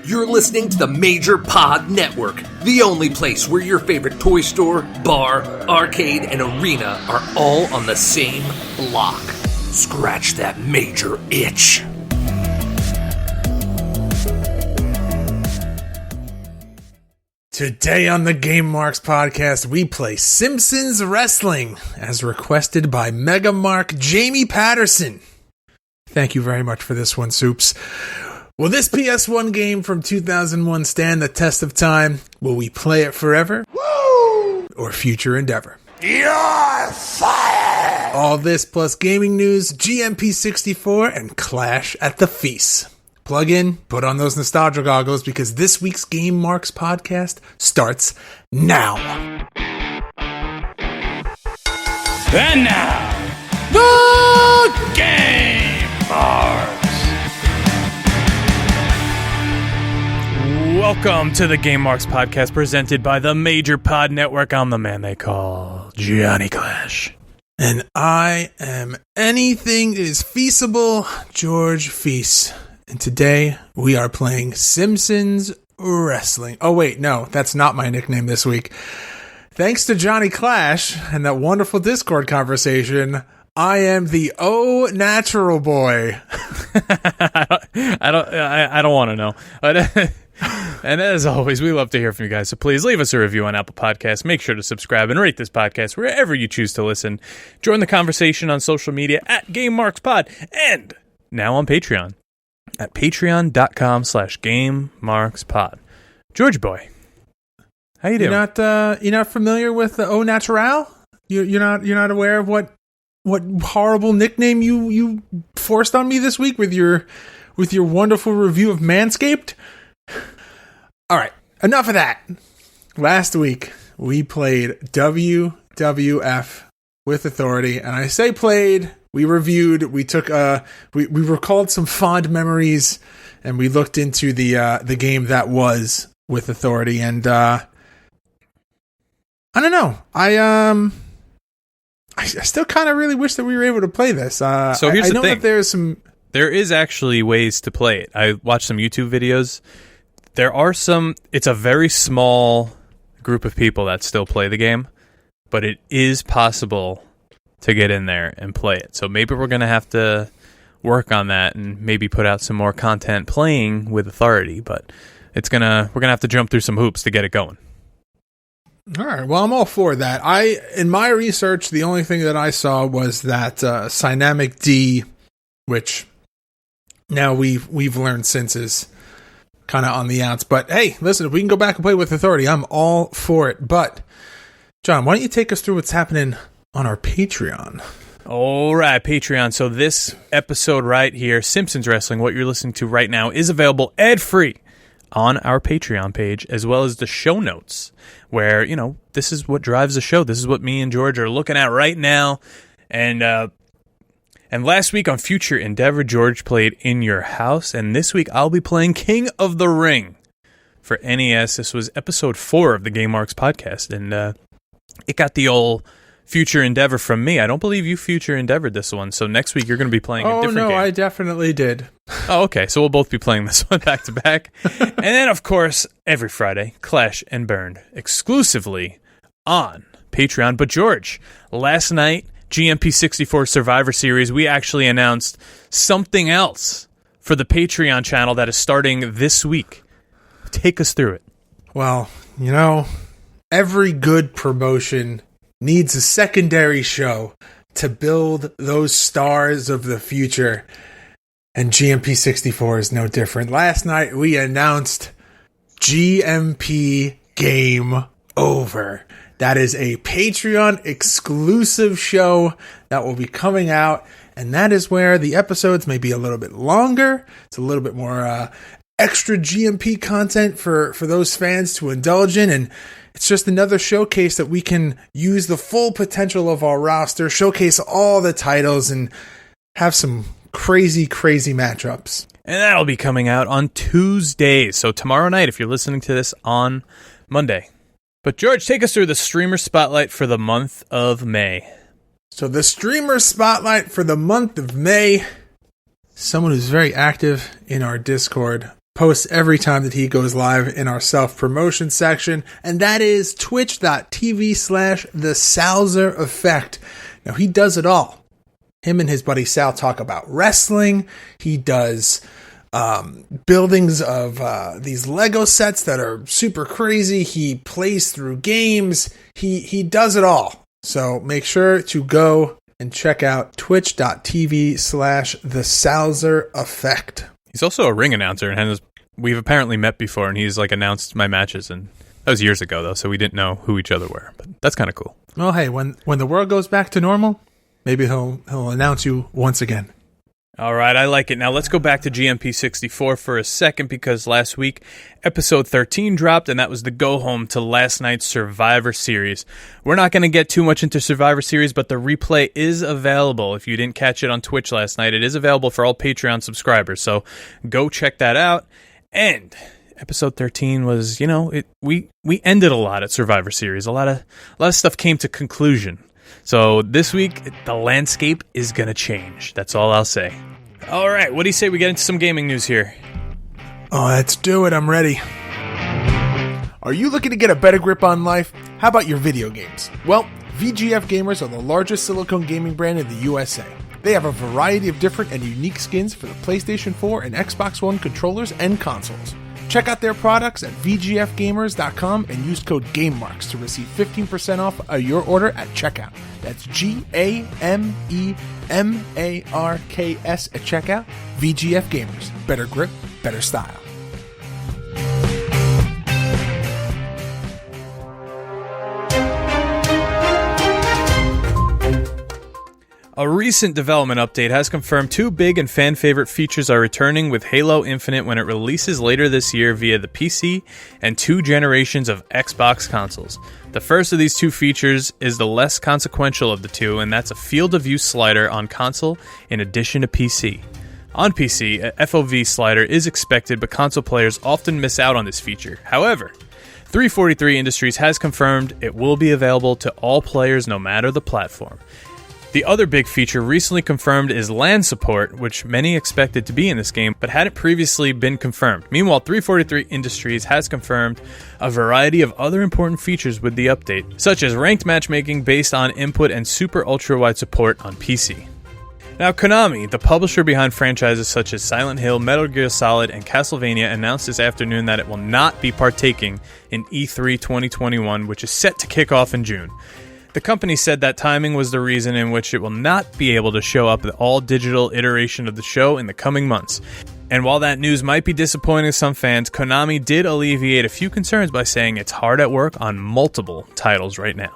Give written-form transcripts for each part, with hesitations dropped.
You're listening to the Major Pod Network, the only place where your favorite toy store, bar, arcade, and arena are all on the same block. Scratch that major itch. Today on the Game Marks podcast, we play Simpsons Wrestling, as requested by Mega Mark Jamie Patterson. Thank you very much for this one, Soups. Will this PS1 game from 2001 stand the test of time? Will we play it forever? Woo! Or future endeavor? You're fired! All this plus gaming news, GMP64, and Clash at the Feis. Plug in, put on those nostalgia goggles, because this week's Game Marks podcast starts now. And now, the Game Marks. Welcome to the Game Marks podcast presented by the Major Pod Network. I'm the man they call Johnny Clash. And I am anything that is feasible, George Feis. And today we are playing Simpsons Wrestling. Oh wait, no, that's not my nickname this week. Thanks to Johnny Clash and that wonderful Discord conversation, I am the natural boy. I don't want to know. And as always, we love to hear from you guys. So please leave us a review on Apple Podcasts. Make sure to subscribe and rate this podcast wherever you choose to listen. Join the conversation on social media at Game Marks Pod and now on Patreon at patreon.com/GameMarksPod. George boy, how you doing? You're not familiar with the Au Natural? You're not aware of what horrible nickname you forced on me this week with your wonderful review of Manscaped? All right, enough of that. Last week we played WWF with Authority, and I say played. We reviewed. We took. We recalled some fond memories, and we looked into the game that was with Authority. And I don't know. I still kind of really wish that we were able to play this. So here's I the know thing. That there is actually ways to play it. I watched some YouTube videos. There are some. It's a very small group of people that still play the game, but it is possible to get in there and play it. So maybe we're going to have to work on that and maybe put out some more content playing with Authority, but we're going to have to jump through some hoops to get it going. All right. Well, I'm all for that. In my research, the only thing that I saw was that Synamic D, which now we've learned since is kind of on the outs. But hey, listen, if we can go back and play with Authority, I'm all for it. But John, why don't you take us through what's happening on our Patreon? All right, Patreon. So this episode right here, Simpsons Wrestling, what you're listening to right now, is available ad-free on our Patreon page, as well as the show notes, where, this is what drives the show. This is what me and George are looking at right now. And last week on Future Endeavor, George played In Your House, and this week I'll be playing King of the Ring for NES. This was episode 4 of the Game Marks podcast, and it got the old Future Endeavor from me. I don't believe you Future Endeavored this one, so next week you're going to be playing a different game. Oh, no, I definitely did. Oh, okay, so we'll both be playing this one back to back. And then, of course, every Friday, Clash and Burned, exclusively on Patreon. But George, last night, GMP64 Survivor Series, we actually announced something else for the Patreon channel that is starting this week. Take us through it. Well, every good promotion needs a secondary show to build those stars of the future, and GMP64 is no different. Last night we announced GMP Game Over. That is a Patreon exclusive show that will be coming out, and that is where the episodes may be a little bit longer. It's a little bit more extra GMP content for those fans to indulge in, and it's just another showcase that we can use the full potential of our roster, showcase all the titles, and have some crazy matchups. And that'll be coming out on Tuesday, so tomorrow night if you're listening to this on Monday. But George, take us through the streamer spotlight for the month of May. So the streamer spotlight for the month of May, someone who's very active in our Discord, posts every time that he goes live in our self-promotion section, and that is twitch.tv/The Salzer Effect. Now, he does it all. Him and his buddy Sal talk about wrestling. He does buildings of these Lego sets that are super crazy. He plays through games. He does it all. So make sure to go and check out twitch.tv/The Salzer Effect. He's also a ring announcer, and we've apparently met before, and he's like announced my matches, and that was years ago though, so we didn't know who each other were. But that's kind of cool. Well, hey, when the world goes back to normal, maybe he'll announce you once again. All right, I like it. Now let's go back to GMP64 for a second, because last week episode 13 dropped, and that was the go home to last night's Survivor Series. We're not going to get too much into Survivor Series, but the replay is available. If you didn't catch it on Twitch last night, it is available for all Patreon subscribers, so go check that out. And episode 13 was, we ended a lot at Survivor Series. A lot of stuff came to conclusion. So this week, the landscape is going to change. That's all I'll say. All right, what do you say we get into some gaming news here? Oh, let's do it. I'm ready. Are you looking to get a better grip on life? How about your video games? Well, VGF Gamers are the largest silicone gaming brand in the USA. They have a variety of different and unique skins for the PlayStation 4 and Xbox One controllers and consoles. Check out their products at VGFgamers.com and use code GameMarks to receive 15% off your order at checkout. That's GAMEMARKS at checkout. VGF Gamers. Better grip, better style. A recent development update has confirmed two big and fan-favorite features are returning with Halo Infinite when it releases later this year via the PC and 2 generations of Xbox consoles. The first of these 2 features is the less consequential of the two, and that's a field of view slider on console in addition to PC. On PC, a FOV slider is expected, but console players often miss out on this feature. However, 343 Industries has confirmed it will be available to all players no matter the platform. The other big feature recently confirmed is LAN support, which many expected to be in this game, but hadn't previously been confirmed. Meanwhile, 343 Industries has confirmed a variety of other important features with the update, such as ranked matchmaking based on input and super ultra-wide support on PC. Now, Konami, the publisher behind franchises such as Silent Hill, Metal Gear Solid, and Castlevania, announced this afternoon that it will not be partaking in E3 2021, which is set to kick off in June. The company said that timing was the reason in which it will not be able to show up the all-digital iteration of the show in the coming months. And while that news might be disappointing to some fans, Konami did alleviate a few concerns by saying it's hard at work on multiple titles right now.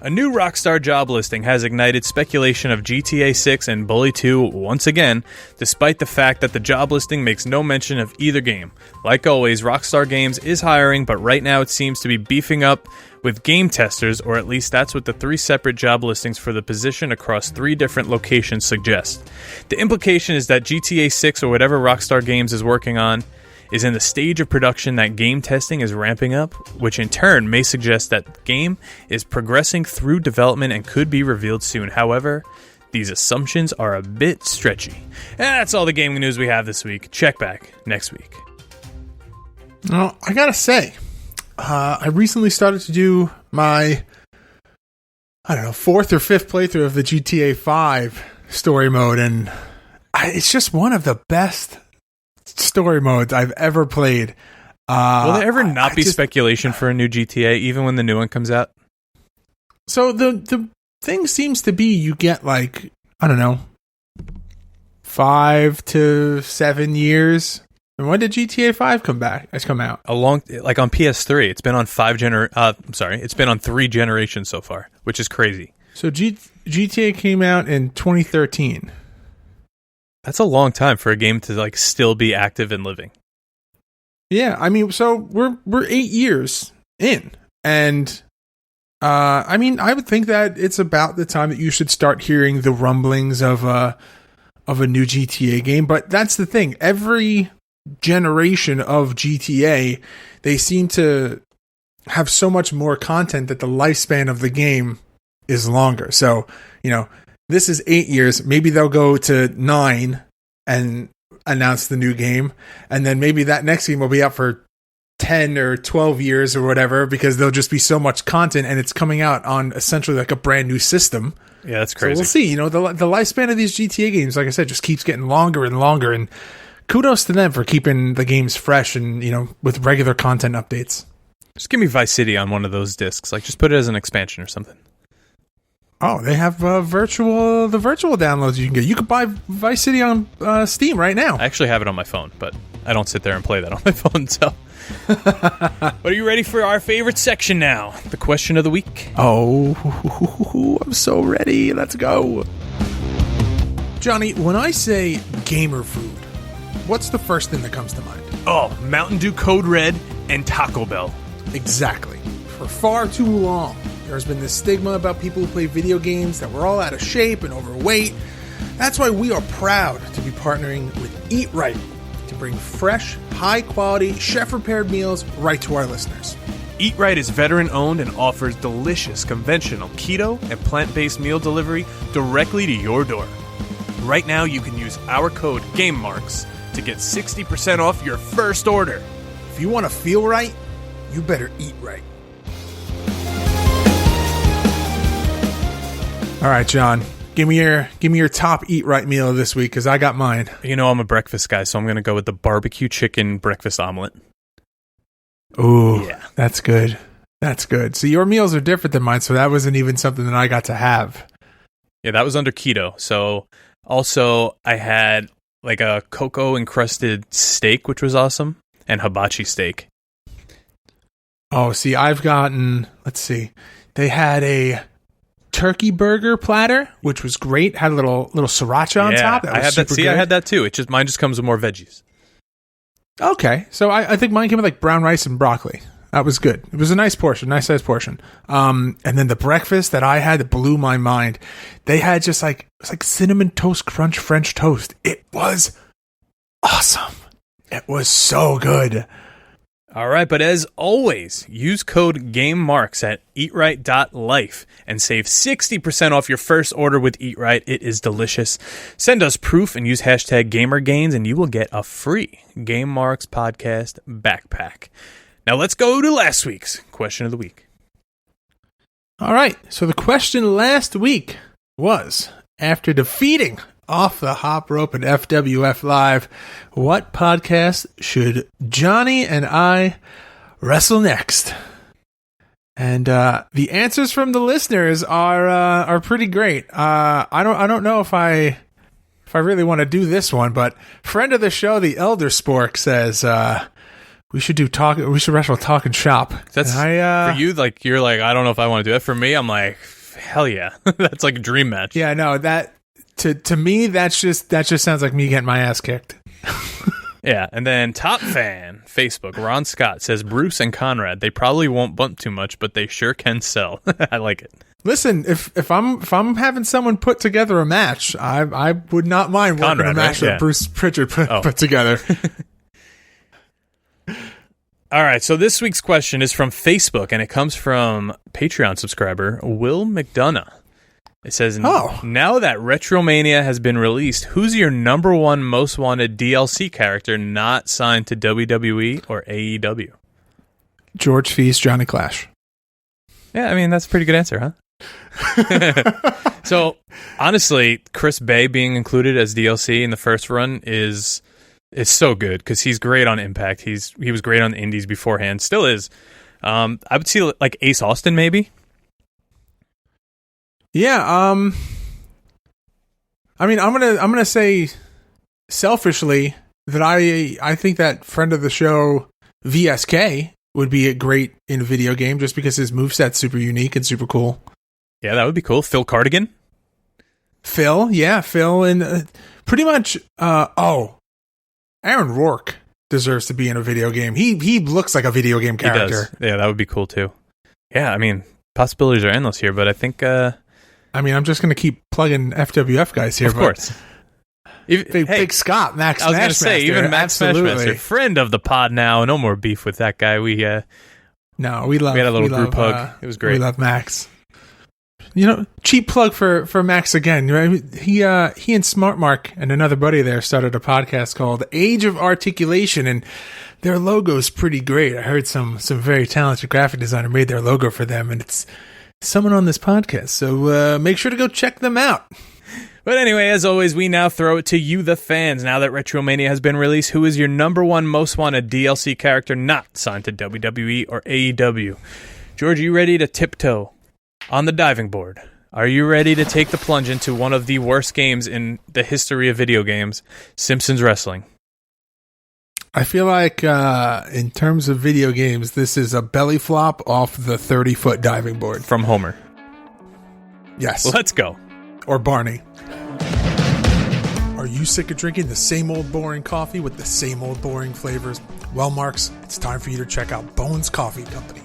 A new Rockstar job listing has ignited speculation of GTA 6 and Bully 2 once again, despite the fact that the job listing makes no mention of either game. Like always, Rockstar Games is hiring, but right now it seems to be beefing up with game testers, or at least that's what the 3 separate job listings for the position across 3 different locations suggest. The implication is that GTA 6 or whatever Rockstar Games is working on is in the stage of production that game testing is ramping up, which in turn may suggest that the game is progressing through development and could be revealed soon. However, these assumptions are a bit stretchy. And that's all the gaming news we have this week. Check back next week. Well, I gotta say, I recently started to do my, 4th or 5th playthrough of the GTA 5 story mode, and it's just one of the best story modes I've ever played. Will there ever not be speculation for a new GTA, even when the new one comes out? So the thing seems to be you get 5 to 7 years. And when did GTA 5 come out? On PS3. It's been on it's been on 3 generations so far, which is crazy. So GTA came out in 2013. That's a long time for a game to still be active and living. Yeah, I mean, so we're 8 years in, and I would think that it's about the time that you should start hearing the rumblings of a new GTA game. But that's the thing; every generation of GTA, they seem to have so much more content that the lifespan of the game is longer. So this is 8 years. Maybe they'll go to 9, and announce the new game, and then maybe that next game will be out for 10 or 12 years or whatever, because there'll just be so much content and it's coming out on essentially like a brand new system. Yeah, that's crazy. So we'll see. The lifespan of these GTA games, like I said, just keeps getting longer and longer, and kudos to them for keeping the games fresh and, with regular content updates. Just give me Vice City on one of those discs. Like, just put it as an expansion or something. Oh, they have the virtual downloads you can get. You could buy Vice City on Steam right now. I actually have it on my phone, but I don't sit there and play that on my phone, so... But are you ready for our favorite section now? The question of the week. Oh, I'm so ready. Let's go. Johnny, when I say gamer food, what's the first thing that comes to mind? Oh, Mountain Dew Code Red and Taco Bell. Exactly. For far too long, there's been this stigma about people who play video games that we're all out of shape and overweight. That's why we are proud to be partnering with Eat Right to bring fresh, high-quality, chef-prepared meals right to our listeners. Eat Right is veteran-owned and offers delicious conventional keto and plant-based meal delivery directly to your door. Right now, you can use our code GameMarks to get 60% off your first order. If you want to feel right, you better eat right. All right, John. Give me your top Eat Right meal this week, because I got mine. I'm a breakfast guy, so I'm going to go with the barbecue chicken breakfast omelet. Ooh, yeah. That's good. That's good. So your meals are different than mine, so that wasn't even something that I got to have. Yeah, that was under keto. So also I had like a cocoa encrusted steak, which was awesome, and hibachi steak. Oh, see, I've gotten, let's see, they had a turkey burger platter, which was great. Had a little sriracha on top. That was super good. I had that too. Mine just comes with more veggies. Okay, so I think mine came with like brown rice and broccoli. That was good. It was a nice portion, nice sized portion. And then the breakfast that I had that blew my mind. They had just like, it was like cinnamon toast crunch French toast. It was awesome. It was so good. All right, but as always, use code GameMarks at eatright.life and save 60% off your first order with Eat Right. It is delicious. Send us proof and use hashtag GamerGains, and you will get a free Game Marks podcast backpack. Now let's go to last week's question of the week. All right, so the question last week was, after defeating Off the Hop Rope and FWF Live, what podcast should Johnny and I wrestle next? And the answers from the listeners are pretty great. I don't know if I really want to do this one, but friend of the show, the Elder Spork, says we should wrestle Talking Shop. That's for you. Like you're like, I don't know if I want to do it. For me, I'm like, hell yeah, that's like a dream match. Yeah, no, that. To me, that just sounds like me getting my ass kicked. Yeah, and then top fan, Facebook, Ron Scott says Bruce and Conrad, they probably won't bump too much, but they sure can sell. I like it. Listen, if I'm having someone put together a match, I would not mind working Conrad, a match right? that Bruce Pritchard put together. All right, so this week's question is from Facebook, and it comes from Patreon subscriber Will McDonough. It says, now that Retromania has been released, who's your number one most wanted DLC character not signed to WWE or AEW? George Feis Johnny Clash. Yeah, I mean, that's a pretty good answer, huh? So, honestly, Chris Bay being included as DLC in the first run is so good, because he's great on Impact. He was great on the Indies beforehand, still is. I would see like Ace Austin, maybe. Yeah, I mean, I'm gonna say selfishly that I think that friend of the show VSK would be a great in a video game, just because his moveset's super unique and super cool. Yeah, that would be cool. Phil Cardigan. Phil, and pretty much. Aaron Rourke deserves to be in a video game. He looks like a video game character. He does. Yeah, that would be cool too. Yeah, I mean, possibilities are endless here, but I think. I mean, I'm just going to keep plugging FWF guys here. Of course. Big Scott, Max Smashmaster. I was going to say, even Max Smashmaster, friend of the pod now. No more beef with that guy. We had a little group hug. It was great. We love Max. cheap plug for Max again. Right? He and Smart Mark and another buddy there started a podcast called Age of Articulation, and their logo's pretty great. I heard some very talented graphic designer made their logo for them, and it's someone on this podcast. So make sure to go check them out. But anyway, as always, we now throw it to you, the fans. Now that Retromania has been released, who is your number one most wanted DLC character not signed to WWE or AEW? George, are you ready to tiptoe on the diving board? Are you ready to take the plunge into one of the worst games in the history of video games, Simpsons Wrestling? I feel like in terms of video games, this is a belly flop off the 30-foot diving board. From Homer. Yes. Let's go. Or Barney. Are you sick of drinking the same old boring coffee with the same old boring flavors? Well, Marks, it's time for you to check out Bones Coffee Company.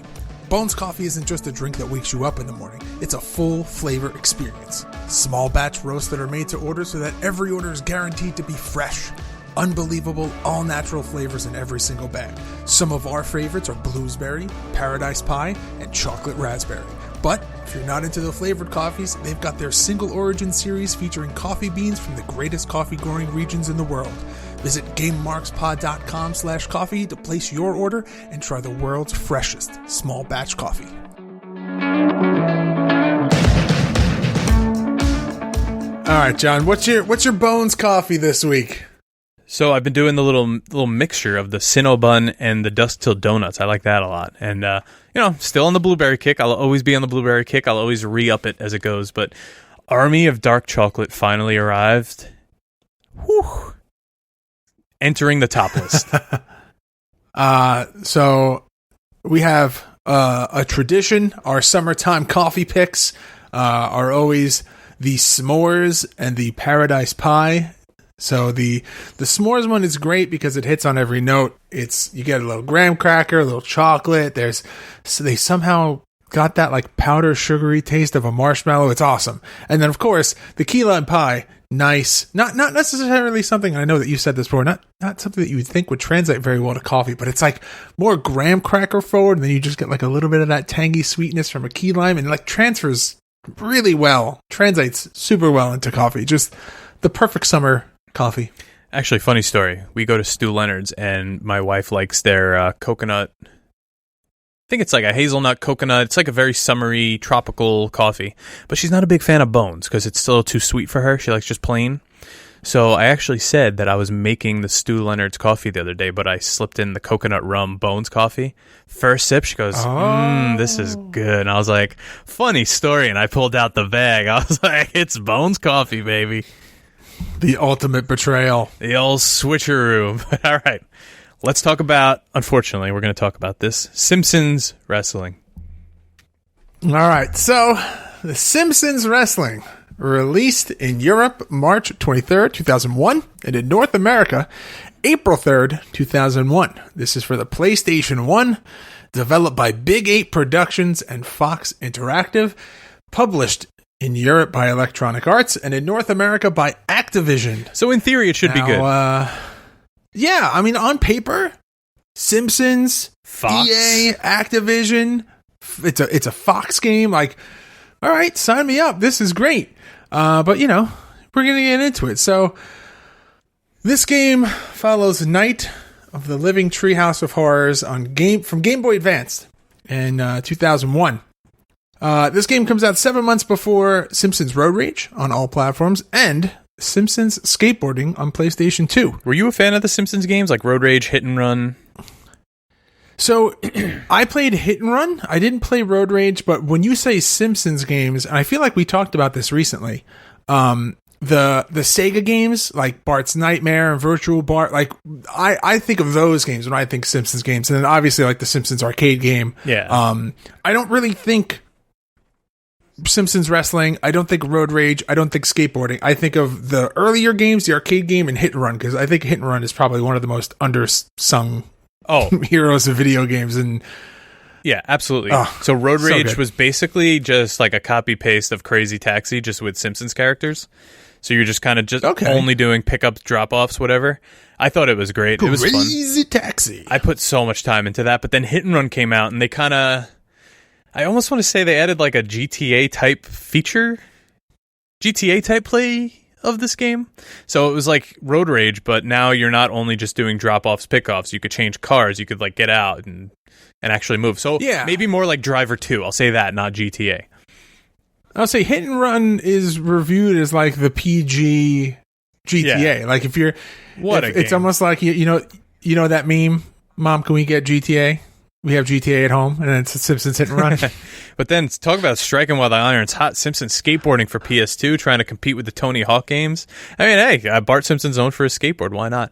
Bones Coffee isn't just a drink that wakes you up in the morning. It's a full flavor experience. Small batch roasts that are made to order so that every order is guaranteed to be fresh. Unbelievable, all-natural flavors in every single bag. Some of our favorites are blueberry, paradise pie, and chocolate raspberry. But if you're not into the flavored coffees, they've got their single origin series featuring coffee beans from the greatest coffee growing regions in the world. Visit GameMarksPod.com/coffee to place your order and try the world's freshest small batch coffee. All right, John, what's your Bones coffee this week? So I've been doing the little mixture of the Cinnabon and the Dusk Till Donuts. I like that a lot. And, still on the blueberry kick. I'll always be on the blueberry kick. I'll always re-up it as it goes. But Army of Dark Chocolate finally arrived. Whew. Entering the top list. So we have a tradition. Our summertime coffee picks are always the s'mores and the paradise pie. So the s'mores one is great because it hits on every note. You get a little graham cracker, a little chocolate. So they somehow got that like powder sugary taste of a marshmallow. It's awesome. And then of course the key lime pie, nice. Not necessarily something, I know that you said this before, not something that you would think would translate very well to coffee, but it's like more graham cracker forward, and then you just get like a little bit of that tangy sweetness from a key lime, and like transfers really well, translates super well into coffee. Just the perfect summer coffee. Actually, funny story. We go to Stu Leonard's, and my wife likes their coconut. I think it's like a hazelnut coconut. It's like a very summery, tropical coffee. But she's not a big fan of Bones because it's still too sweet for her. She likes just plain. So I actually said that I was making the Stu Leonard's coffee the other day, but I slipped in the coconut rum Bones coffee. First sip, she goes, this is good. And I was like, funny story. And I pulled out the bag. I was like, it's Bones coffee, baby. The ultimate betrayal. The old switcheroo. All right. Let's talk about, unfortunately, we're going to talk about this, Simpsons Wrestling. All right. So, the Simpsons Wrestling released in Europe March 23rd, 2001, and in North America April 3rd, 2001. This is for the PlayStation 1, developed by Big 8 Productions and Fox Interactive, published in Europe by Electronic Arts, and in North America by Activision. So in theory, it should be good. Yeah, I mean, on paper, Simpsons, Fox, EA, Activision, it's a Fox game. Like, all right, sign me up. This is great. But, we're going to get into it. So, this game follows Night of the Living Treehouse of Horrors from Game Boy Advance in 2001. This game comes out 7 months before Simpsons Road Rage on all platforms and Simpsons Skateboarding on PlayStation 2. Were you a fan of the Simpsons games like Road Rage, Hit and Run? So, I played Hit and Run. I didn't play Road Rage, but when you say Simpsons games, and I feel like we talked about this recently, the Sega games, like Bart's Nightmare and Virtual Bart, like, I think of those games when I think Simpsons games. And then obviously, like, the Simpsons arcade game. Yeah. I don't really think Simpsons Wrestling. I don't think Road Rage. I don't think skateboarding. I think of the earlier games, the arcade game, and Hit and Run, because I think Hit and Run is probably one of the most undersung heroes of video games. And yeah, absolutely. So Road Rage was basically just like a copy paste of Crazy Taxi, just with Simpsons characters. So you're just kind of only doing pickups, drop offs, whatever. I thought it was great. It was fun. Crazy Taxi. I put so much time into that, but then Hit and Run came out, and they kind of, I almost want to say they added like a GTA type feature, GTA type play of this game. So it was like Road Rage, but now you're not only just doing drop-offs, pick-offs. You could change cars. You could like get out and actually move. So maybe more like Driver 2. I'll say that, not GTA. I'll say Hit and Run is reviewed as like the PG GTA. Like if you're, it's almost like you know that meme, Mom, can we get GTA? We have GTA at home, and then it's Simpsons Hit and Run. But then talk about striking while the iron's hot. Simpsons skateboarding for PS2, trying to compete with the Tony Hawk games. I mean, hey, Bart Simpson's known for his skateboard. Why not?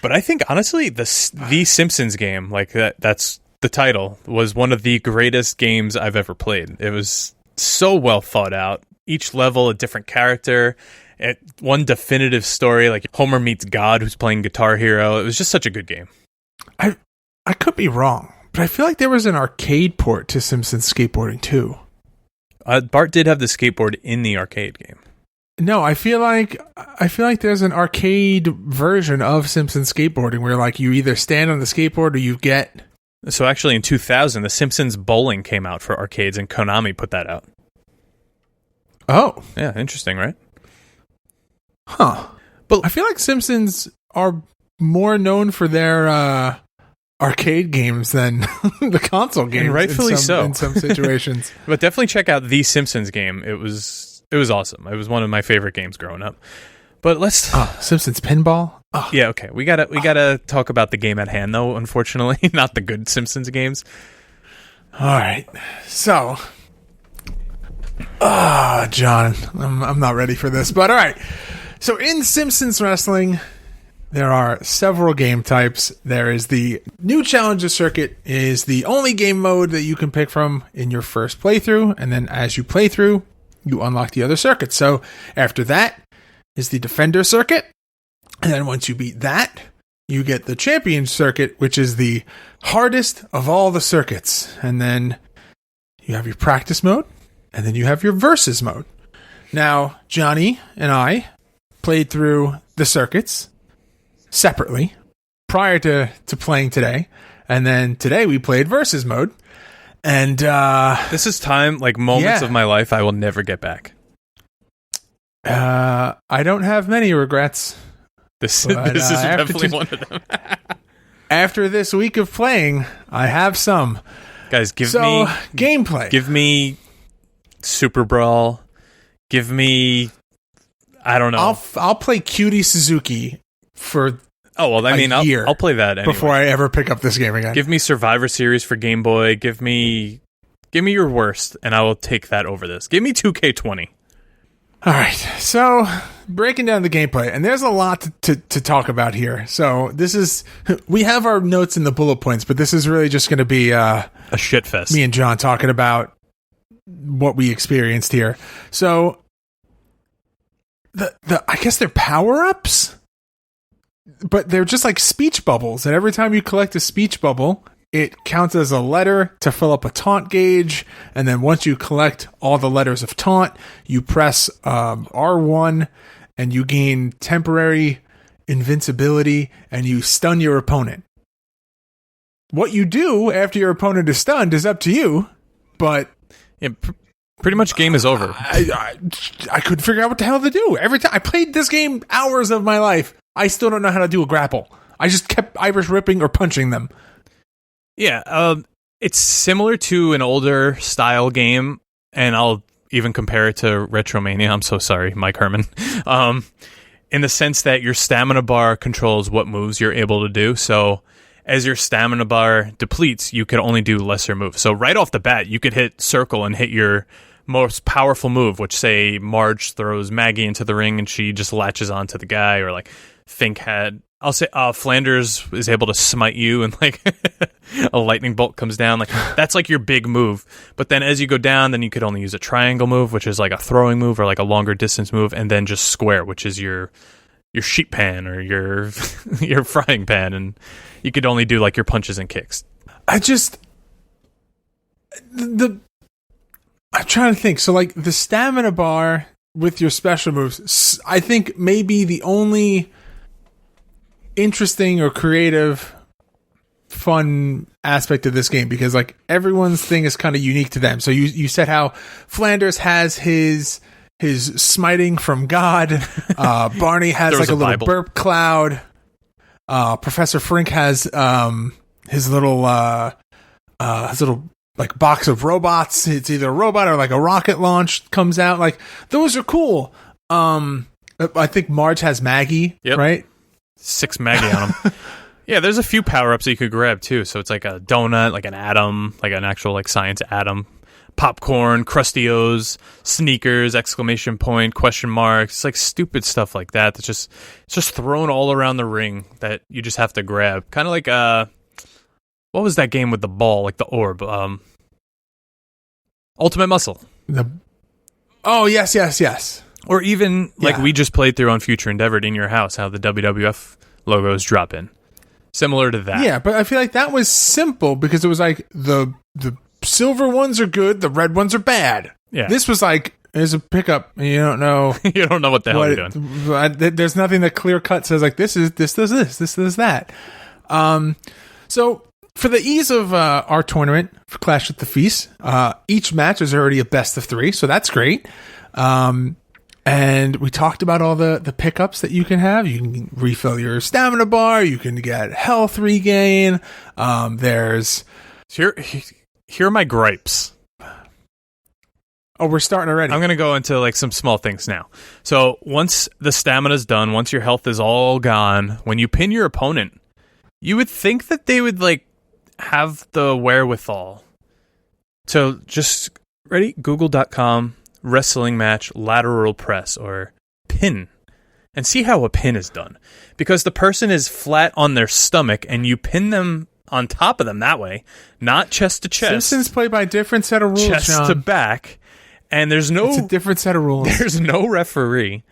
But I think honestly, the Simpsons game, like that's the title, was one of the greatest games I've ever played. It was so well thought out. Each level a different character. One definitive story, like Homer meets God, who's playing Guitar Hero. It was just such a good game. I could be wrong, but I feel like there was an arcade port to Simpsons Skateboarding too. Bart did have the skateboard in the arcade game. No, I feel like there's an arcade version of Simpsons Skateboarding where like you either stand on the skateboard or you get. So actually, in 2000, the Simpsons Bowling came out for arcades, and Konami put that out. Oh, yeah, interesting, right? Huh. But I feel like Simpsons are more known for their arcade games than the console games. And rightfully so. In some situations. But definitely check out the Simpsons game. It was awesome. It was one of my favorite games growing up. But let's Simpsons Pinball? Oh. Yeah, okay. We gotta talk about the game at hand though, unfortunately. Not the good Simpsons games. Alright. So John, I'm not ready for this, but alright. So in Simpsons Wrestling, there are several game types. There is the new Challenger Circuit is the only game mode that you can pick from in your first playthrough, and then as you play through, you unlock the other circuits. So after that is the Defender Circuit, and then once you beat that, you get the Champion Circuit, which is the hardest of all the circuits. And then you have your Practice Mode, and then you have your Versus Mode. Now, Johnny and I played through the circuits separately prior to playing today, and then today we played Versus Mode, and this is moments of my life I will never get back. I don't have many regrets. This is definitely one of them. After this week of playing, I have some. Guys, give me gameplay. Give me Super Brawl. Give me, I don't know. I'll play Cutie Suzuki for year I'll play that anyway. Before I ever pick up this game again. Give me Survivor Series for Game Boy. Give me your worst, and I will take that over this. Give me 2K20. All right, so breaking down the gameplay, and there's a lot to talk about here. So we have our notes in the bullet points, but this is really just going to be a shit fest. Me and John talking about what we experienced here. So I guess they're power-ups, but they're just like speech bubbles, and every time you collect a speech bubble, it counts as a letter to fill up a taunt gauge, and then once you collect all the letters of taunt, you press R1, and you gain temporary invincibility, and you stun your opponent. What you do after your opponent is stunned is up to you, but pretty much game is over. I couldn't figure out what the hell to do. Every time I played this game hours of my life, I still don't know how to do a grapple. I just kept Irish whipping or punching them. Yeah, it's similar to an older style game, and I'll even compare it to Retromania. I'm so sorry, Mike Herman. In the sense that your stamina bar controls what moves you're able to do. So as your stamina bar depletes, you could only do lesser moves. So right off the bat, you could hit circle and hit your most powerful move, which say Marge throws Maggie into the ring and she just latches onto the guy, or like Fink had... I'll say Flanders is able to smite you and like a lightning bolt comes down. Like that's like your big move. But then as you go down, then you could only use a triangle move, which is like a throwing move or like a longer distance move, and then just square, which is your sheet pan or your your frying pan, and you could only do like your punches and kicks. I'm trying to think. So like the stamina bar with your special moves, I think maybe the only interesting or creative fun aspect of this game because like everyone's thing is kind of unique to them. So you said how Flanders has his smiting from God. Barney has like a little burp cloud. Professor Frink has his little like box of robots. It's either a robot or like a rocket launch comes out. Like those are cool. I think Marge has Maggie, right? 6 Maggie on them. Yeah, there's a few power-ups that you could grab, too. So it's like a donut, like an atom, like an actual like science atom, popcorn, Krusty O's, sneakers, exclamation point, question marks. It's like stupid stuff like that. It's just thrown all around the ring that you just have to grab. Kind of like, what was that game with the ball, like the orb? Ultimate Muscle. Oh, yes. Or even like we just played through on Future Endeavored in your house, how the WWF logos drop in. Similar to that. Yeah, but I feel like that was simple because it was like the silver ones are good, the red ones are bad. Yeah. This was like, there's a pickup and you don't know. You don't know what the hell you're doing. There's nothing that clear cut says like this does that. So for the ease of our tournament for Clash with the Feast, each match is already a best of 3, so that's great. And we talked about all the pickups that you can have. You can refill your stamina bar. You can get health regain. There's... Here are my gripes. Oh, we're starting already. I'm going to go into like some small things now. So once the stamina's done, once your health is all gone, when you pin your opponent, you would think that they would like have the wherewithal to just... Ready? Google.com. Wrestling match lateral press or pin and see how a pin is done because the person is flat on their stomach and you pin them on top of them that way, not chest to chest. Simpsons play by a different set of rules, chest Sean. to back, and it's a different set of rules. There's no referee.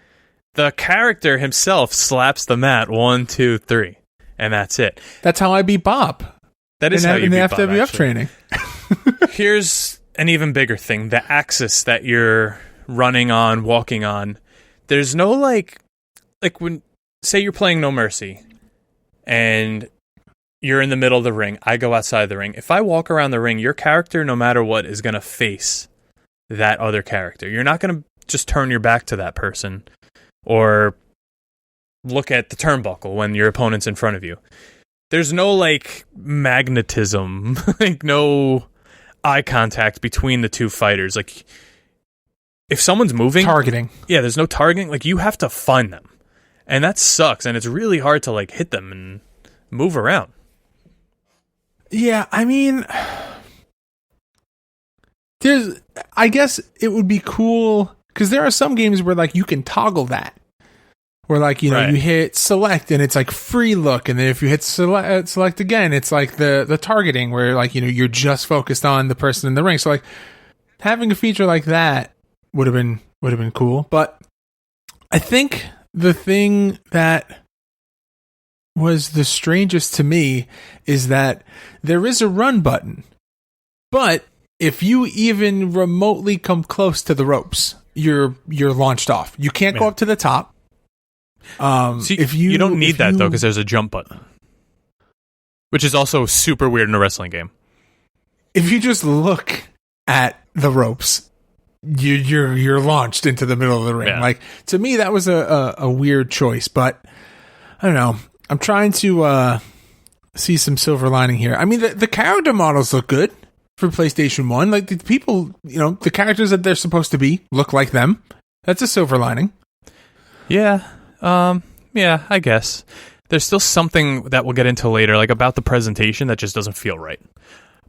The character himself slaps the mat 1, 2, 3 and that's it. That's how I beat Bob. That is how you beat Bob, in the FWF training. Here's an even bigger thing, the axis that you're running on, walking on. There's no like when, say you're playing No Mercy and you're in the middle of the ring, I go outside the ring. If I walk around the ring, your character, no matter what, is going to face that other character. You're not going to just turn your back to that person or look at the turnbuckle when your opponent's in front of you. There's no like magnetism, like no eye contact between the two fighters. Like if someone's moving, targeting, there's no targeting. Like you have to find them, and that sucks. And it's really hard to like hit them and move around. Yeah, I mean, I guess it would be cool because there are some games where like you can toggle that. Where like, you know, you hit select and it's like free look. And then if you hit select again, it's like the targeting where like, you know, you're just focused on the person in the ring. So like having a feature like that would have been cool. But I think the thing that was the strangest to me is that there is a run button, but if you even remotely come close to the ropes, you're launched off. You can't go up to the top. If you don't need that though, because there's a jump button, which is also super weird in a wrestling game. If you just look at the ropes, you're launched into the middle of the ring. Yeah. Like to me, that was a weird choice, but I don't know. I'm trying to see some silver lining here. I mean, the character models look good for PlayStation 1. Like the people, you know, the characters that they're supposed to be look like them. That's a silver lining. Yeah. Yeah, I guess. There's still something that we'll get into later, like about the presentation that just doesn't feel right.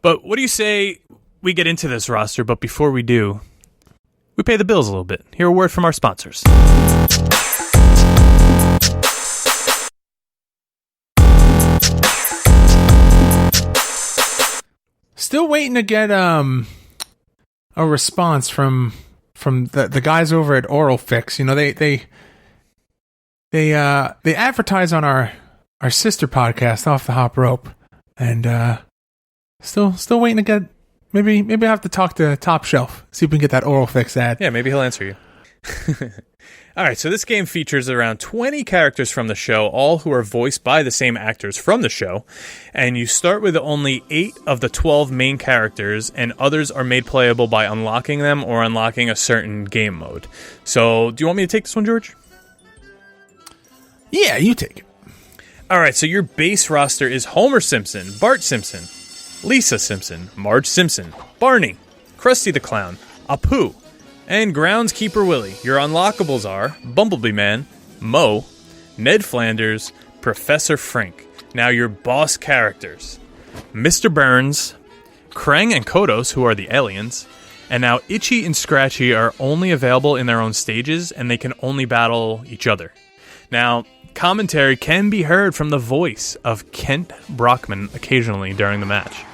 But what do you say we get into this roster, but before we do, we pay the bills a little bit. Hear a word from our sponsors. Still waiting to get a response from the guys over at Oral Fix. You know, they advertise on our sister podcast, Off the Hop Rope, and still waiting to get. Maybe I have to talk to Top Shelf, see if we can get that Oral Fix ad. Yeah, maybe he'll answer you. All right, so this game features around 20 characters from the show, all who are voiced by the same actors from the show. And you start with only 8 of the 12 main characters, and others are made playable by unlocking them or unlocking a certain game mode. So, do you want me to take this one, George? Yeah, you take it. All right, so your base roster is Homer Simpson, Bart Simpson, Lisa Simpson, Marge Simpson, Barney, Krusty the Clown, Apu, and Groundskeeper Willie. Your unlockables are Bumblebee Man, Moe, Ned Flanders, Professor Frink. Now your boss characters: Mr. Burns, Krang and Kodos, who are the aliens, and now Itchy and Scratchy are only available in their own stages, and they can only battle each other. Now, commentary can be heard from the voice of Kent Brockman occasionally during the match.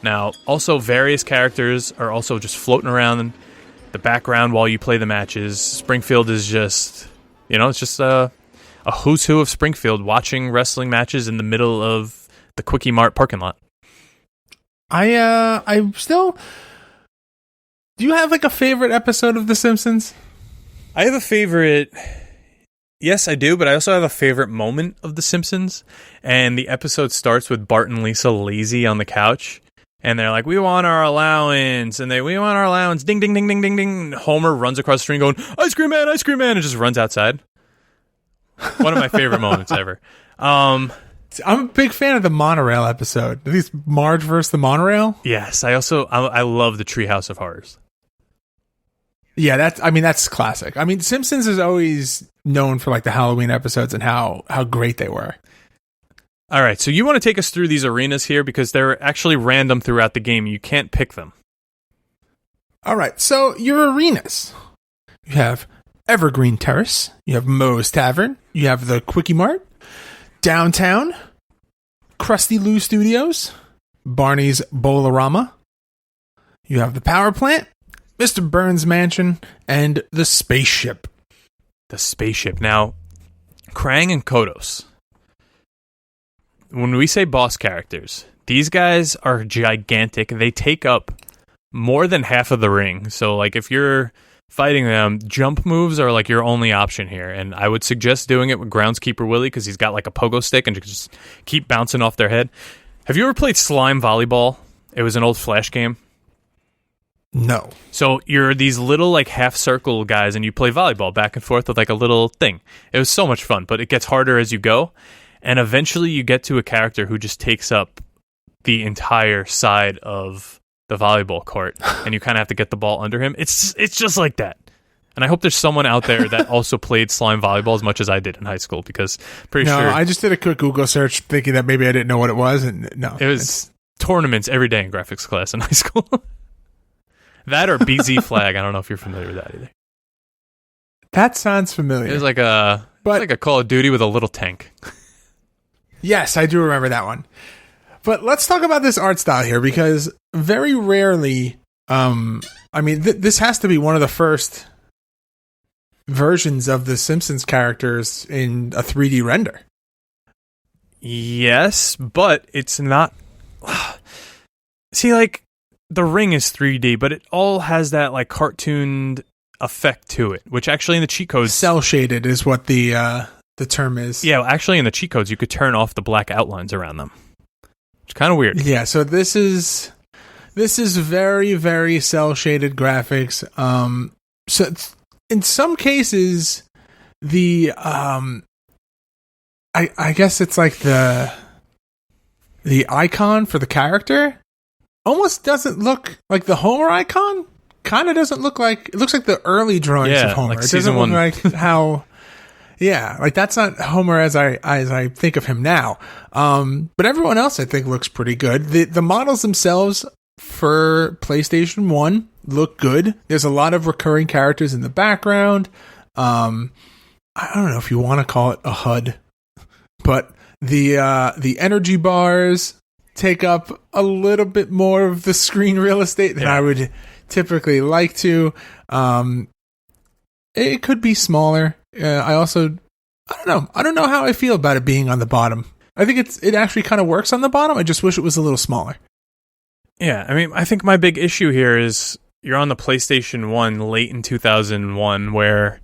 Now, also various characters are also just floating around the background while you play the matches. Springfield is just, it's just a who's who of Springfield watching wrestling matches in the middle of the Quickie Mart parking lot. I still... Do you have like a favorite episode of The Simpsons? I have a favorite... Yes, I do, but I also have a favorite moment of The Simpsons. And the episode starts with Bart and Lisa lazy on the couch. And they're like, we want our allowance. And we want our allowance. Ding, ding, ding, ding, ding, ding. Homer runs across the street going, ice cream man, and just runs outside. One of my favorite moments ever. I'm a big fan of the monorail episode. At least Marge versus the monorail. Yes, I love the Treehouse of Horrors. Yeah, that's classic. Simpsons is always known for like the Halloween episodes and how great they were. All right, so you want to take us through these arenas here because they're actually random throughout the game. You can't pick them. All right, so your arenas. You have Evergreen Terrace. You have Moe's Tavern. You have the Quickie Mart. Downtown. Krusty Lou Studios. Barney's Bowl-O-Rama. You have the Power Plant. Mr. Burns' Mansion. And the Spaceship. The Spaceship. Now, Krang and Kodos. When we say boss characters, these guys are gigantic. They take up more than half of the ring. So, like, if you're fighting them, jump moves are, like, your only option here. And I would suggest doing it with Groundskeeper Willie because he's got, like, a pogo stick and you can just keep bouncing off their head. Have you ever played Slime Volleyball? It was an old Flash game. No. So you're these little, like, half-circle guys and you play volleyball back and forth with, like, a little thing. It was so much fun, but it gets harder as you go. And eventually you get to a character who just takes up the entire side of the volleyball court, and you kind of have to get the ball under him. It's just like that. And I hope there's someone out there that also played slime volleyball as much as I did in high school, because pretty sure... No, I just did a quick Google search thinking that maybe I didn't know what it was, and no. It was tournaments every day in graphics class in high school. That or BZ Flag. I don't know if you're familiar with that either. That sounds familiar. It was like a Call of Duty with a little tank. Yes, I do remember that one. But let's talk about this art style here, because very rarely, this has to be one of the first versions of the Simpsons characters in a 3D render. Yes, but it's not... See, like, the ring is 3D, but it all has that, like, cartooned effect to it, which actually in the cheat codes... Cel-shaded is what the term is. Yeah, well, actually in the cheat codes, you could turn off the black outlines around them. It's kind of weird. Yeah, so this is very, very cel-shaded graphics. So in some cases, the I guess it's like the icon for the character almost doesn't look like the Homer icon. Kind of doesn't look like, it looks like the early drawings of Homer. Like it doesn't look like how. Yeah, like that's not Homer as I think of him now. But everyone else I think looks pretty good. The models themselves for PlayStation 1 look good. There's a lot of recurring characters in the background. I don't know if you want to call it a HUD, but the energy bars take up a little bit more of the screen real estate than I would typically like to. It could be smaller. I don't know how I feel about it being on the bottom. I think it actually kind of works on the bottom. I just wish it was a little smaller. Yeah, I mean, I think my big issue here is you're on the PlayStation 1 late in 2001 where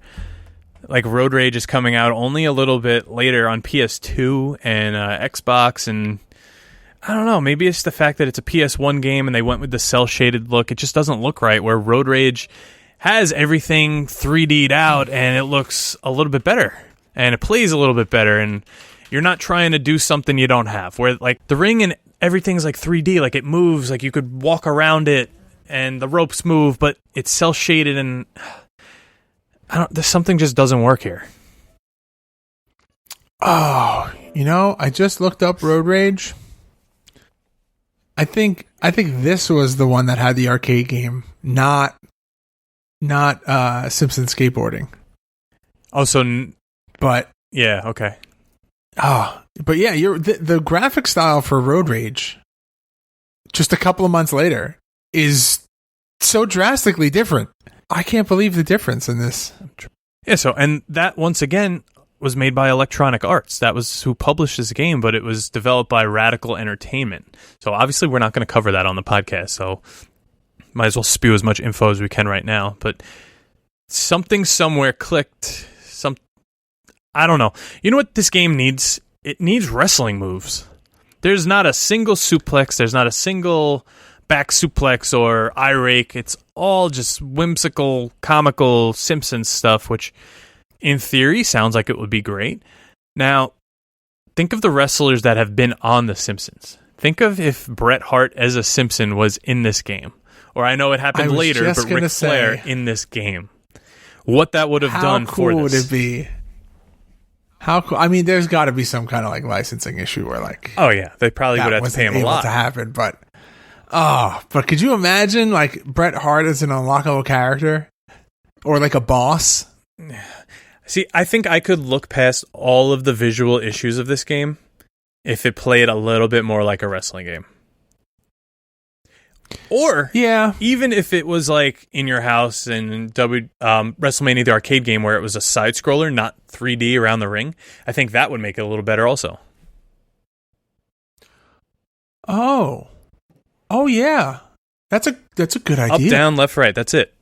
like Road Rage is coming out only a little bit later on PS2 and Xbox, and I don't know, maybe it's the fact that it's a PS1 game and they went with the cel-shaded look. It just doesn't look right, where Road Rage has everything 3D'd out and it looks a little bit better and it plays a little bit better, and you're not trying to do something you don't have, where like the ring and everything's like 3D, like it moves, like you could walk around it and the ropes move, but it's cel-shaded, and there's something just doesn't work here. Oh, I just looked up Road Rage. I think this was the one that had the arcade game, not Simpsons Skateboarding. Oh, so but yeah, okay. Oh, but yeah, the graphic style for Road Rage, just a couple of months later, is so drastically different. I can't believe the difference in this. Yeah, so, and that, once again, was made by Electronic Arts. That was who published this game, but it was developed by Radical Entertainment. So obviously we're not going to cover that on the podcast, so might as well spew as much info as we can right now. But something somewhere clicked. I don't know. You know what this game needs? It needs wrestling moves. There's not a single suplex. There's not a single back suplex or eye rake. It's all just whimsical, comical Simpsons stuff, which in theory sounds like it would be great. Now, think of the wrestlers that have been on The Simpsons. Think of if Bret Hart as a Simpson was in this game. Or I know it happened later, but Ric Flair in this game. What that would have done for this. How cool would it be? How cool? I mean, there's got to be some kind of like licensing issue where like, oh yeah, they probably would have to pay him a lot to happen. But could you imagine like Bret Hart as an unlockable character or like a boss? See, I think I could look past all of the visual issues of this game if it played a little bit more like a wrestling game. Or yeah, even if it was like in your house in WrestleMania, the arcade game, where it was a side scroller, not 3D around the ring, I think that would make it a little better also. Oh yeah, that's a good idea. Up, down, left, right. That's it.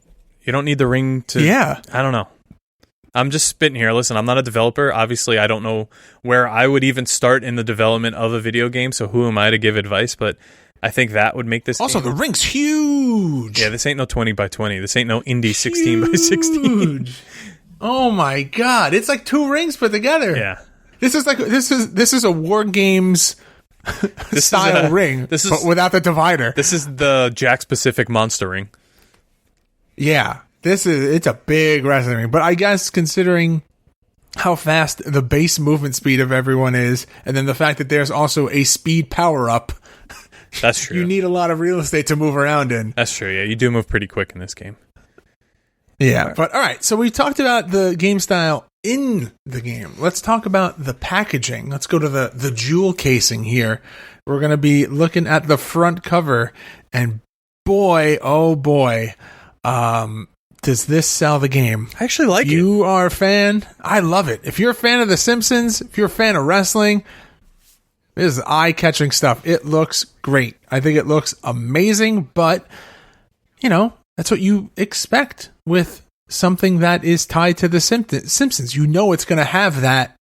You don't need the ring to. Yeah, I don't know. I'm just spitting here. Listen, I'm not a developer. Obviously, I don't know where I would even start in the development of a video game. So who am I to give advice? But I think that would make this also game. The ring's huge. Yeah, this ain't no 20x20. This ain't no indie 16x16. Oh my god, it's like two rings put together. Yeah, this is a War Games style ring, but without the divider. This is the Jakks Pacific Monster Ring. Yeah, it's a big wrestling ring. But I guess considering how fast the base movement speed of everyone is, and then the fact that there's also a speed power up. That's true. You need a lot of real estate to move around in. That's true, yeah. You do move pretty quick in this game. Yeah, but all right. So we talked about the game style in the game. Let's talk about the packaging. Let's go to the jewel casing here. We're going to be looking at the front cover, and boy, oh boy, does this sell the game. I actually like it. You are a fan? I love it. If you're a fan of The Simpsons, if you're a fan of wrestling, this is eye-catching stuff. It looks great. I think it looks amazing, but, that's what you expect with something that is tied to The Simpsons. You know it's going to have that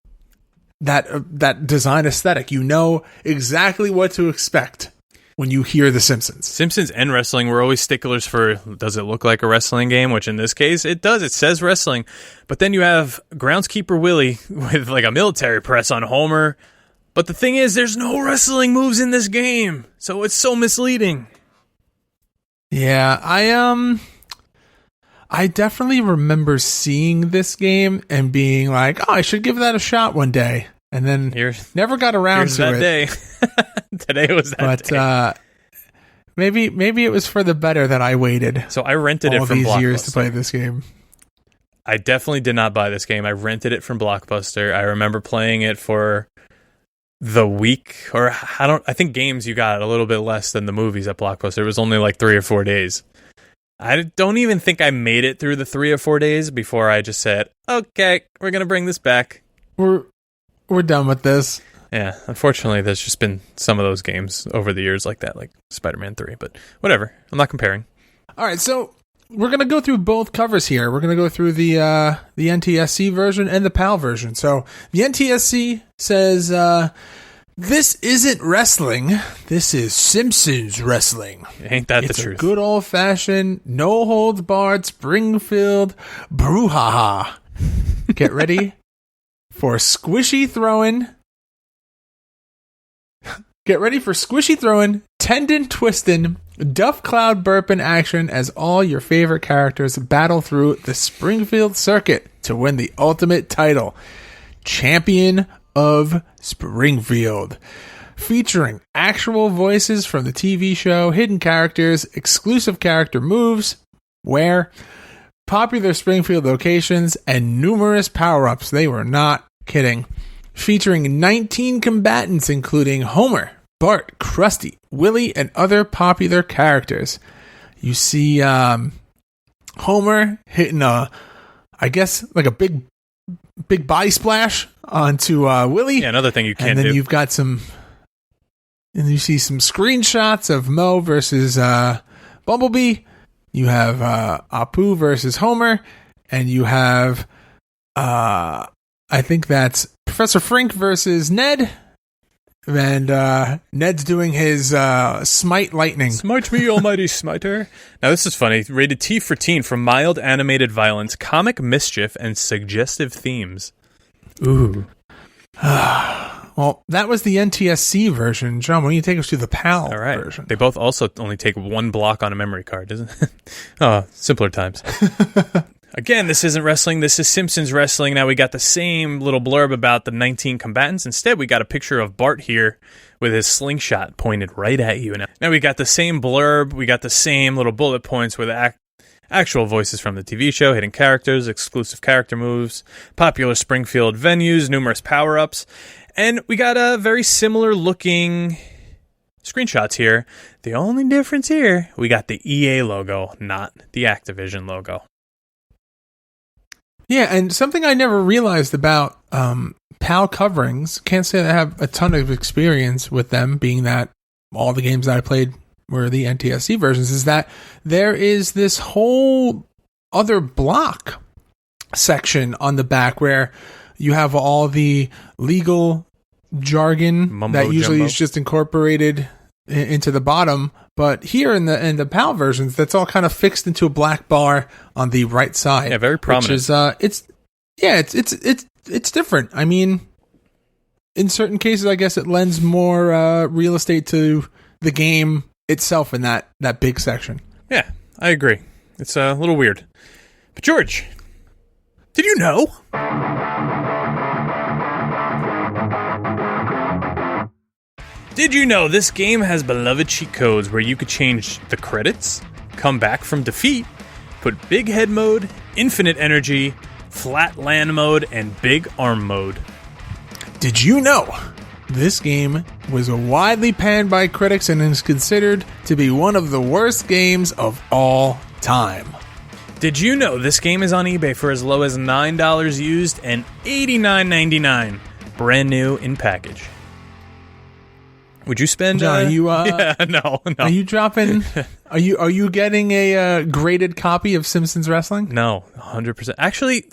design aesthetic. You know exactly what to expect when you hear The Simpsons. Simpsons and wrestling were always sticklers for, does it look like a wrestling game? Which in this case, it does. It says wrestling. But then you have Groundskeeper Willie with like a military press on Homer. But the thing is, there's no wrestling moves in this game, so it's so misleading. Yeah, I definitely remember seeing this game and being like, "Oh, I should give that a shot one day," and then never got around to that it. Day. Today was that day. Maybe it was for the better that I waited. So I rented it from these Blockbuster. years to play this game. I definitely did not buy this game. I rented it from Blockbuster. I remember playing it for the week, or I think games you got a little bit less than the movies at Blockbuster. It was only like 3 or 4 days. I don't even think I made it through the 3 or 4 days before I just said, okay, we're going to bring this back. We're done with this. Yeah, unfortunately, there's just been some of those games over the years like that, like Spider-Man 3, but whatever. I'm not comparing. All right, so we're going to go through both covers here. We're going to go through the NTSC version and the PAL version. So the NTSC says, this isn't wrestling. This is Simpsons Wrestling. Ain't that the truth? It's a good old-fashioned, no-holds-barred Springfield brouhaha. Get ready for squishy throwing. Get ready for squishy throwing, tendon twisting, duff cloud burping action as all your favorite characters battle through the Springfield circuit to win the ultimate title, Champion of Springfield. Featuring actual voices from the TV show, hidden characters, exclusive character moves, popular Springfield locations, and numerous power-ups. They were not kidding. Featuring 19 combatants, including Homer, Bart, Krusty, Willie, and other popular characters. You see Homer hitting a big body splash onto Willie. Yeah, another thing you can't do. And then you've got and you see some screenshots of Mo versus Bumblebee. You have Apu versus Homer, and you have I think that's Professor Frink versus Ned. And Ned's doing his Smite Lightning. Smite me, almighty smiter. Now, this is funny. Rated T for teen for mild animated violence, comic mischief, and suggestive themes. Ooh. Well, that was the NTSC version. John, why don't you take us to the PAL version? They both also only take one block on a memory card, doesn't it? Oh, simpler times. Again, this isn't wrestling. This is Simpsons Wrestling. Now, we got the same little blurb about the 19 combatants. Instead, we got a picture of Bart here with his slingshot pointed right at you. Now, we got the same blurb. We got the same little bullet points with actual voices from the TV show, hidden characters, exclusive character moves, popular Springfield venues, numerous power-ups. And we got a very similar looking screenshots here. The only difference here, we got the EA logo, not the Activision logo. Yeah, and something I never realized about PAL coverings, can't say that I have a ton of experience with them, being that all the games that I played were the NTSC versions, is that there is this whole other block section on the back where you have all the legal jargon that usually is just incorporated into the bottom. But here in the PAL versions, that's all kind of fixed into a black bar on the right side. Yeah, very prominent. Which is, it's different. I mean, in certain cases, I guess it lends more real estate to the game itself in that big section. Yeah, I agree. It's a little weird. But George, did you know? Did you know this game has beloved cheat codes where you could change the credits, come back from defeat, put big head mode, infinite energy, flat land mode, and big arm mode? Did you know this game was widely panned by critics and is considered to be one of the worst games of all time? Did you know this game is on eBay for as low as $9 used and $89.99 brand new in package? Would you spend? John, yeah, no. Are you dropping? Are you getting a graded copy of Simpsons Wrestling? No, 100%. Actually,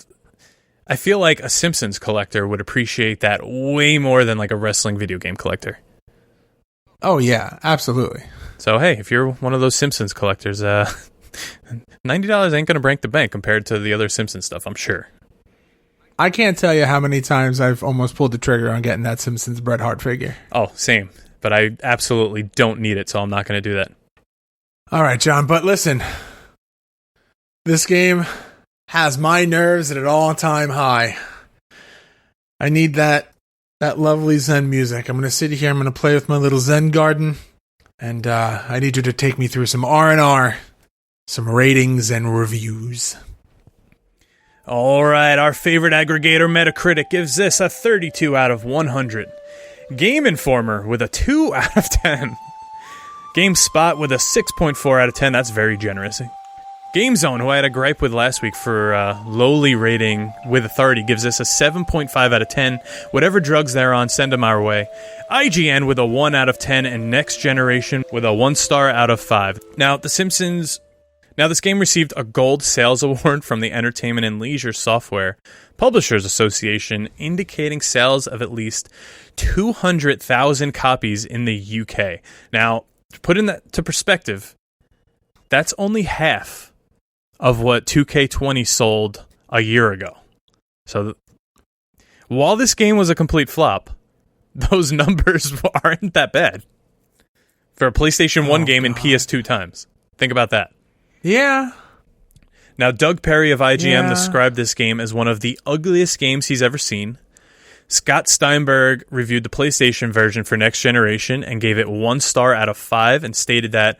I feel like a Simpsons collector would appreciate that way more than like a wrestling video game collector. Oh yeah, absolutely. So hey, if you're one of those Simpsons collectors, $90 ain't gonna break the bank compared to the other Simpsons stuff, I'm sure. I can't tell you how many times I've almost pulled the trigger on getting that Simpsons Bret Hart figure. Oh, same. But I absolutely don't need it, so I'm not going to do that. All right, John, but listen. This game has my nerves at an all-time high. I need that lovely Zen music. I'm going to sit here, I'm going to play with my little Zen garden, and I need you to take me through some R&R, some ratings and reviews. All right, our favorite aggregator, Metacritic, gives this a 32 out of 100. Game Informer with a 2 out of 10. GameSpot with a 6.4 out of 10. That's very generous. GameZone, who I had a gripe with last week for lowly rating with authority, gives this a 7.5 out of 10. Whatever drugs they're on, send them our way. IGN with a 1 out of 10. And Next Generation with a 1 star out of 5. Now, The Simpsons Now, this game received a Gold Sales Award from the Entertainment and Leisure Software Publishers Association, indicating sales of at least 200,000 copies in the UK. Now, to put in that to perspective, that's only half of what 2K20 sold a year ago. So, while this game was a complete flop, those numbers aren't that bad for a PlayStation 1 game in PS2 times. Think about that. Yeah. Now, Doug Perry of IGN described this game as one of the ugliest games he's ever seen. Scott Steinberg reviewed the PlayStation version for Next Generation and gave it 1 star out of 5 and stated that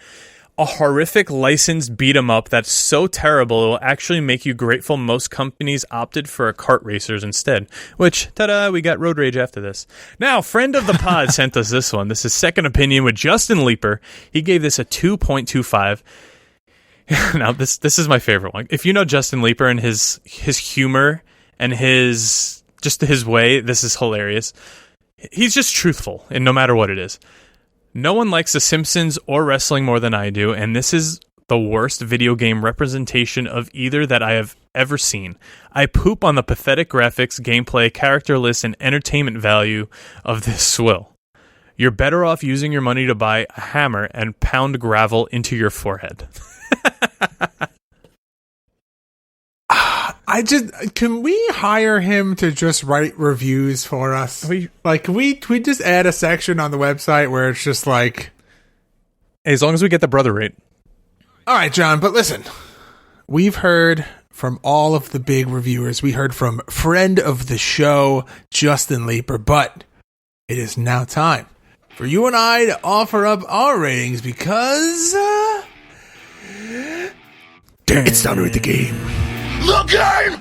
a horrific licensed beat-em-up that's so terrible it will actually make you grateful most companies opted for a kart racers instead. Which, ta-da, we got Road Rage after this. Now, friend of the pod sent us this one. This is Second Opinion with Justin Leeper. He gave this a 2.25. Now, this is my favorite one. If you know Justin Leeper and his humor and his way, this is hilarious. He's just truthful, and no matter what it is. No one likes The Simpsons or wrestling more than I do, and this is the worst video game representation of either that I have ever seen. I poop on the pathetic graphics, gameplay, character list, and entertainment value of this swill. You're better off using your money to buy a hammer and pound gravel into your forehead. Can we hire him to just write reviews for us? Can we just add a section on the website where it's just like, hey, as long as we get the brother rate. All right, John, but listen, we've heard from all of the big reviewers. We heard from friend of the show, Justin Leeper, but it is now time for you and I to offer up our ratings because it's time to rate the game. The game!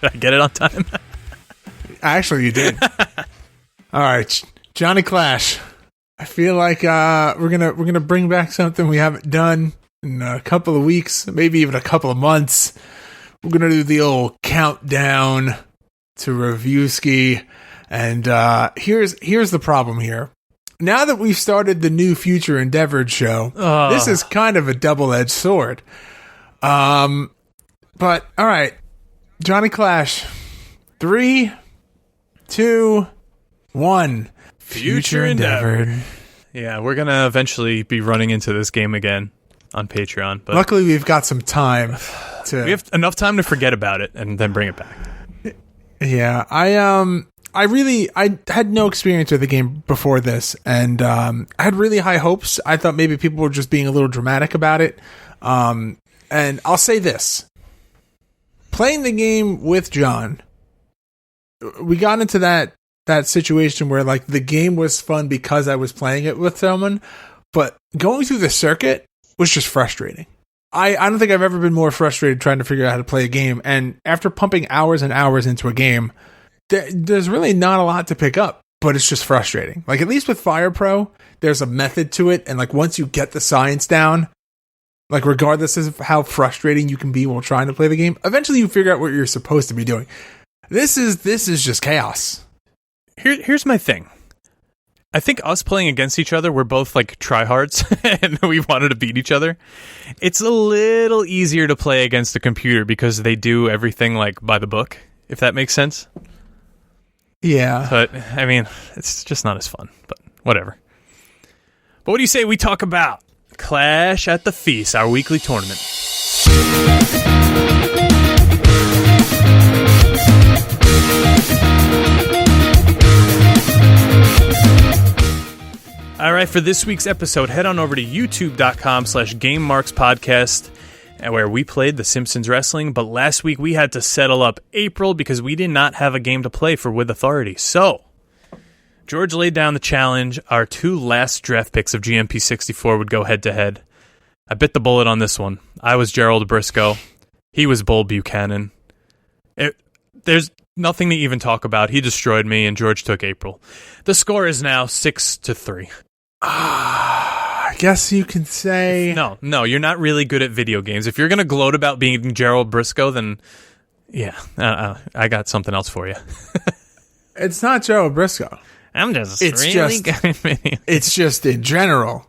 Did I get it on time? Actually, you did. All right, Johnny Clash. I feel like we're gonna bring back something we haven't done in a couple of weeks, maybe even a couple of months. We're gonna do the old countdown to review ski. And here's the problem here. Now that we've started the new Future Endeavored show, this is kind of a double-edged sword. But all right, Johnny Clash, 3, 2, 1. Future Endeavored. Yeah, we're gonna eventually be running into this game again on Patreon. But luckily, we've got some time we have enough time to forget about it and then bring it back. Yeah, I had no experience with the game before this, and I had really high hopes. I thought maybe people were just being a little dramatic about it. And I'll say this. Playing the game with John, we got into that situation where like the game was fun because I was playing it with someone, but going through the circuit was just frustrating. I don't think I've ever been more frustrated trying to figure out how to play a game, and after pumping hours and hours into a game, there's really not a lot to pick up, but it's just frustrating. Like, at least with Fire Pro, there's a method to it, and like once you get the science down, like regardless of how frustrating you can be while trying to play the game, eventually you figure out what you're supposed to be doing. This is just chaos. Here's my thing. I think us playing against each other, we're both like tryhards and we wanted to beat each other. It's a little easier to play against the computer because they do everything like by the book, if that makes sense. Yeah. But, I mean, it's just not as fun, but whatever. But what do you say we talk about Clash at the Feast, our weekly tournament? All right, for this week's episode, head on over to youtube.com/GameMarksPodcast, where we played the Simpsons Wrestling, but last week we had to settle up April because we did not have a game to play for With Authority. So, George laid down the challenge. Our 2 last draft picks of GMP64 would go head-to-head. I bit the bullet on this one. I was Gerald Briscoe. He was Bull Buchanan. There's nothing to even talk about. He destroyed me, and George took April. The score is now 6-3. I guess you can say... No, you're not really good at video games. If you're going to gloat about being Gerald Briscoe, then Yeah, I got something else for you. It's not Joe Briscoe. I'm just It's really just- good at video. It's just in general.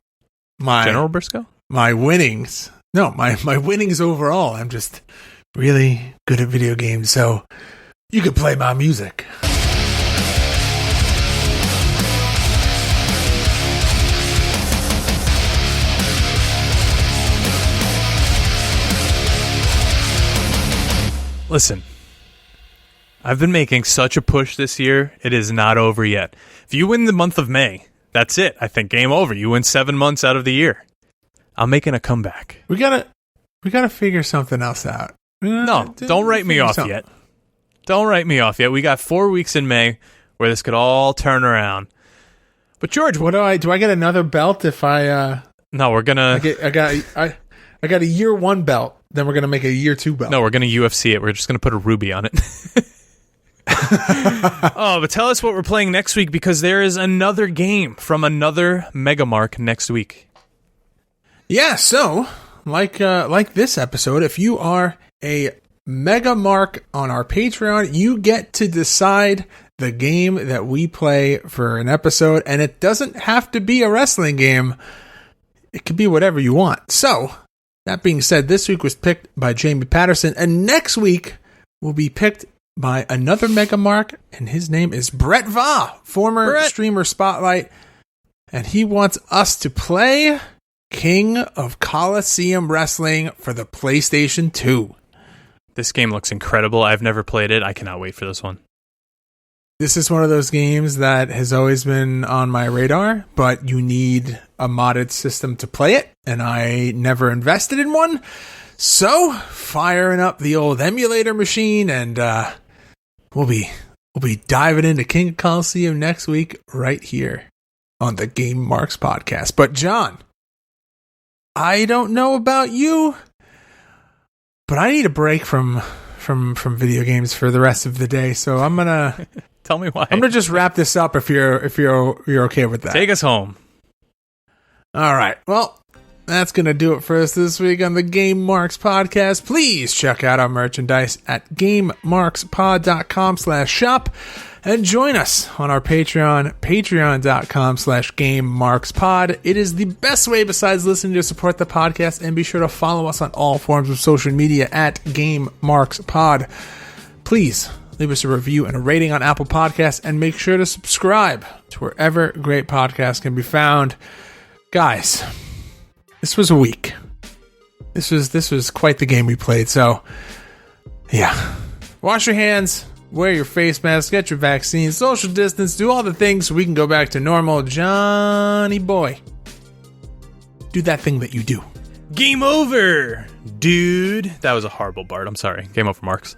General Briscoe? My winnings. No, my winnings overall. I'm just really good at video games, so you could play my music. Listen, I've been making such a push this year. It is not over yet. If you win the month of May, that's it. I think game over. You win 7 months out of the year. I'm making a comeback. We gotta figure something else out. No, don't write me off yet. Don't write me off yet. We got 4 weeks in May where this could all turn around. But George, What do I get another belt if I no, we're gonna. I got a year 1 belt. Then we're gonna make a year 2 belt. No, we're gonna UFC it. We're just gonna put a ruby on it. Oh, but tell us what we're playing next week, because there is another game from another Megamark next week. Yeah, so like this episode, if you are a Megamark on our Patreon, you get to decide the game that we play for an episode, and it doesn't have to be a wrestling game. It could be whatever you want. So, that being said, this week was picked by Jamie Patterson, and next week will be picked by another Megamark, and his name is Brett Va, former streamer Spotlight, and he wants us to play King of Coliseum Wrestling for the PlayStation 2. This game looks incredible. I've never played it. I cannot wait for this one. This is one of those games that has always been on my radar, but you need a modded system to play it, and I never invested in one. So, firing up the old emulator machine, and we'll be diving into King of Coliseum next week right here on the Game Marks podcast. But John, I don't know about you, but I need a break from video games for the rest of the day. So I'm gonna Tell me why. I'm gonna just wrap this up if you're okay with that. Take us home. All right. Well, that's going to do it for us this week on the Game Marks podcast. Please check out our merchandise at GameMarksPod.com/shop and join us on our Patreon, patreon.com/GameMarksPod. It is the best way besides listening to support the podcast, and be sure to follow us on all forms of social media at GameMarksPod. Please leave us a review and a rating on Apple Podcasts, and make sure to subscribe to wherever great podcasts can be found. Guys, this was a week. This was quite the game we played. So, yeah. Wash your hands, wear your face mask, get your vaccine, social distance, do all the things so we can go back to normal. Johnny boy, do that thing that you do. Game over, dude. That was a horrible Bart. I'm sorry. Game over, Marks.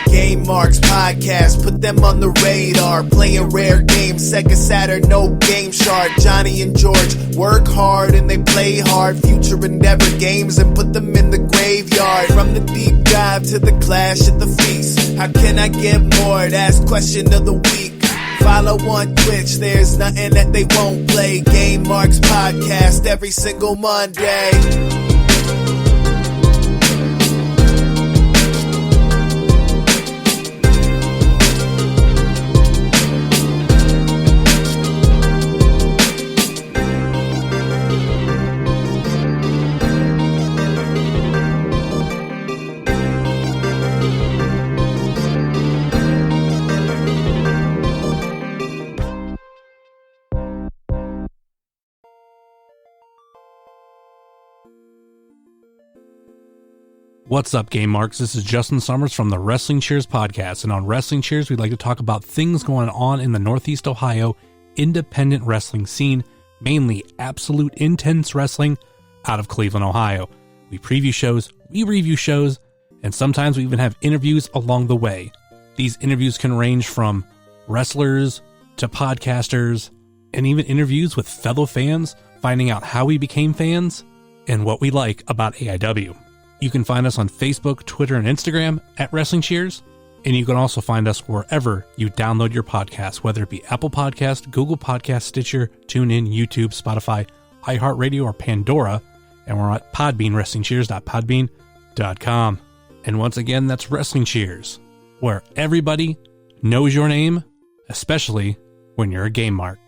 Game Marks podcast, put them on the radar. Playing rare games, Sega Saturn, no Game Shark. Johnny and George work hard and they play hard. Future endeavor games and put them in the graveyard. From the deep dive to the clash at the feast. How can I get more? That's question of the week. Follow on Twitch, there's nothing that they won't play. Game Marks podcast every single Monday. What's up, Game Marks? This is Justin Summers from the Wrestling Cheers podcast, and on Wrestling Cheers, we'd like to talk about things going on in the Northeast Ohio independent wrestling scene, mainly absolute intense wrestling out of Cleveland, Ohio. We preview shows, we review shows, and sometimes we even have interviews along the way. These interviews can range from wrestlers to podcasters, and even interviews with fellow fans, finding out how we became fans and what we like about AIW. You can find us on Facebook, Twitter, and Instagram at Wrestling Cheers, and you can also find us wherever you download your podcast, whether it be Apple Podcast, Google Podcast, Stitcher, TuneIn, YouTube, Spotify, iHeartRadio, or Pandora. And we're at Podbean, WrestlingCheers.podbean.com. And once again, that's Wrestling Cheers, where everybody knows your name, especially when you're a game mark.